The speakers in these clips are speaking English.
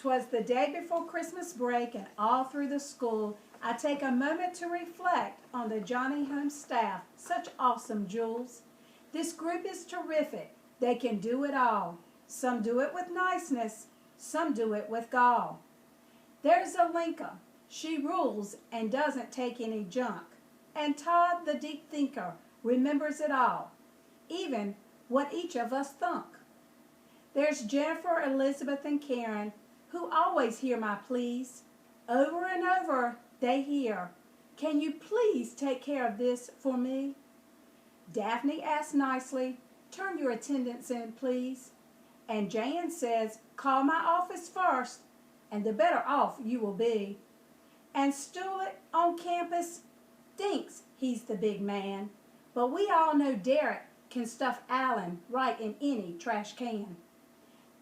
'Twas the day before Christmas break, and all through the school I take a moment to reflect on the Johnny Home staff. Such awesome jewels. This group is terrific. They can do it all. Some do it with niceness, some do it with gall. There's Alinka. She rules and doesn't take any junk. And Todd, the deep thinker, remembers it all, even what each of us thunk. There's Jennifer, Elizabeth, and Karen, who always hear my pleas. Over and over they hear, "Can you please take care of this for me?" Daphne asks nicely, "Turn your attendance in, please." And Jan says, "Call my office first, and the better off you will be." And Stewart on campus thinks he's the big man, but we all know Derek can stuff Alan right in any trash can.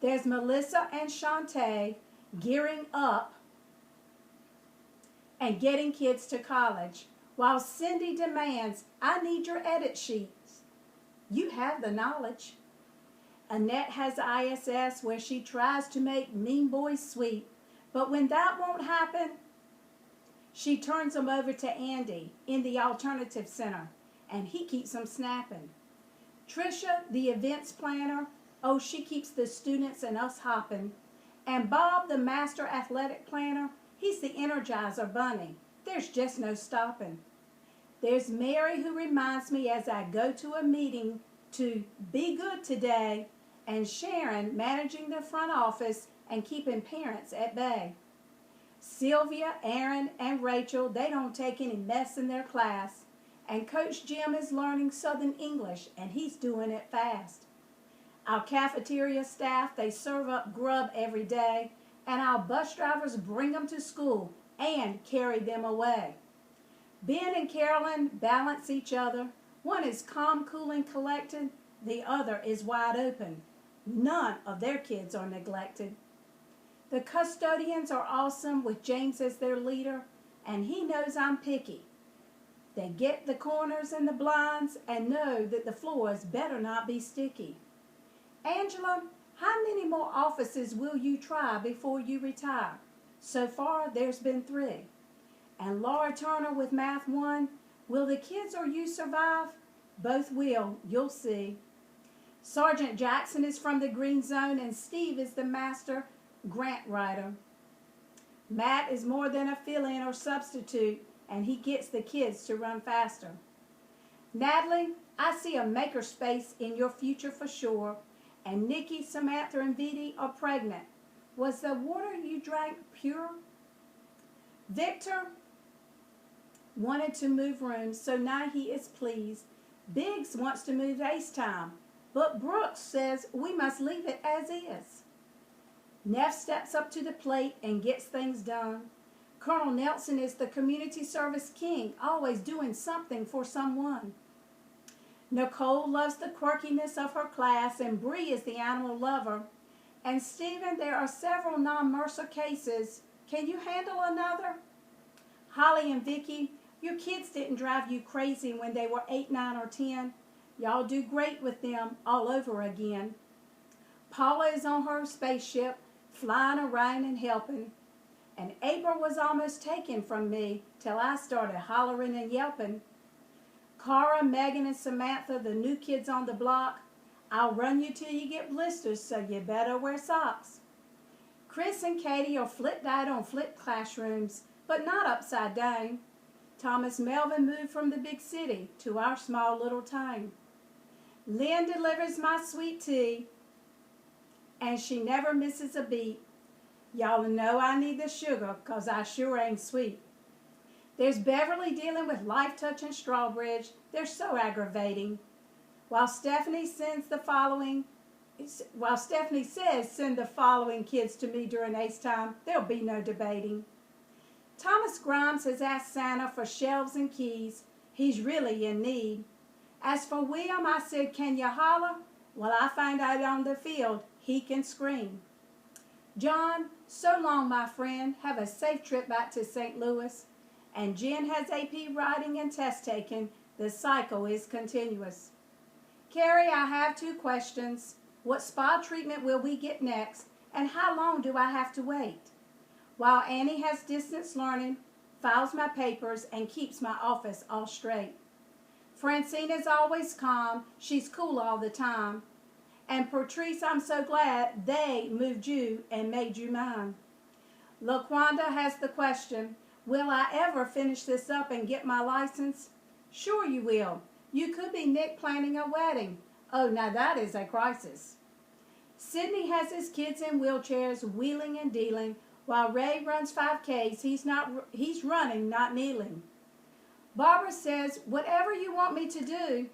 There's Melissa and Shantae gearing up and getting kids to college, while Cindy demands, "I need your edit sheets." You have the knowledge. Annette has ISS, where she tries to make mean boys sweet, but when that won't happen, she turns them over to Andy in the Alternative Center, and he keeps them snapping. Tricia, the events planner, oh, she keeps the students and us hopping. And Bob, the master athletic planner, he's the Energizer Bunny. There's just no stopping. There's Mary, who reminds me as I go to a meeting to be good today, and Sharon, managing the front office and keeping parents at bay. Sylvia, Aaron, and Rachel, they don't take any mess in their class. And Coach Jim is learning Southern English, and he's doing it fast. Our cafeteria staff, they serve up grub every day, and our bus drivers bring them to school and carry them away. Ben and Carolyn balance each other. One is calm, cool, and collected. The other is wide open. None of their kids are neglected. The custodians are awesome, with James as their leader, and he knows I'm picky. They get the corners and the blinds and know that the floors better not be sticky. Angela, how many more offices will you try before you retire? So far, there's been 3. And Laura Turner with Math 1, will the kids or you survive? Both will, you'll see. Sergeant Jackson is from the Green Zone, and Steve is the master grant writer. Matt is more than a fill-in or substitute, and he gets the kids to run faster. Natalie, I see a makerspace in your future for sure. And Nikki, Samantha, and Viti are pregnant. Was the water you drank pure? Victor wanted to move rooms, so now he is pleased. Biggs wants to move Ace Time, but Brooks says we must leave it as is. Neff steps up to the plate and gets things done. Colonel Nelson is the community service king, always doing something for someone. Nicole loves the quirkiness of her class, and Bree is the animal lover. And Stephen, there are several non-Mercer cases. Can you handle another? Holly and Vicky, your kids didn't drive you crazy when they were 8, 9, or 10. Y'all do great with them all over again. Paula is on her spaceship, flying around and helping. And April was almost taken from me till I started hollering and yelping. Cara, Megan, and Samantha, the new kids on the block, I'll run you till you get blisters, so you better wear socks. Chris and Katie are flip-dyed on flip classrooms, but not upside down. Thomas Melvin moved from the big city to our small little town. Lynn delivers my sweet tea, and she never misses a beat. Y'all know I need the sugar, 'cause I sure ain't sweet. There's Beverly dealing with Life Touch and Strawbridge. They're so aggravating. While Stephanie says send the following kids to me during Ace Time, there'll be no debating. Thomas Grimes has asked Santa for shelves and keys. He's really in need. As for William, I said, "Can you holler?" Well, I find out on the field he can scream. John, so long, my friend. Have a safe trip back to St. Louis. And Jen has AP writing and test taking. The cycle is continuous. Carrie, I have 2 questions. What spa treatment will we get next? And how long do I have to wait? While Annie has distance learning, files my papers, and keeps my office all straight. Francine is always calm. She's cool all the time. And Patrice, I'm so glad they moved you and made you mine. LaQuanda has the question, will I ever finish this up and get my license? Sure you will. You could be Nick planning a wedding. Oh, now that is a crisis. Sidney has his kids in wheelchairs, wheeling and dealing, while Ray runs 5Ks. He's running, not kneeling. Barbara says, whatever you want me to do.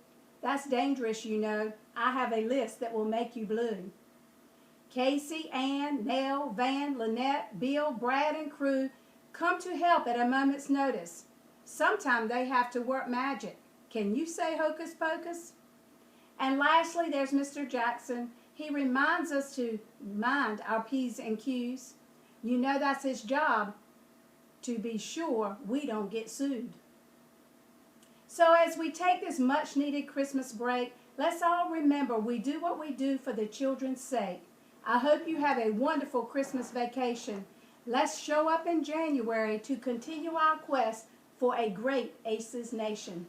That's dangerous, you know. I have a list that will make you blue. Casey, Ann, Nell, Van, Lynette, Bill, Brad, and crew come to help at a moment's notice. Sometimes they have to work magic. Can you say hocus pocus? And lastly, there's Mr. Jackson. He reminds us to mind our P's and Q's. You know that's his job, to be sure we don't get sued. So as we take this much-needed Christmas break, let's all remember we do what we do for the children's sake. I hope you have a wonderful Christmas vacation. Let's show up in January to continue our quest for a great ACES nation.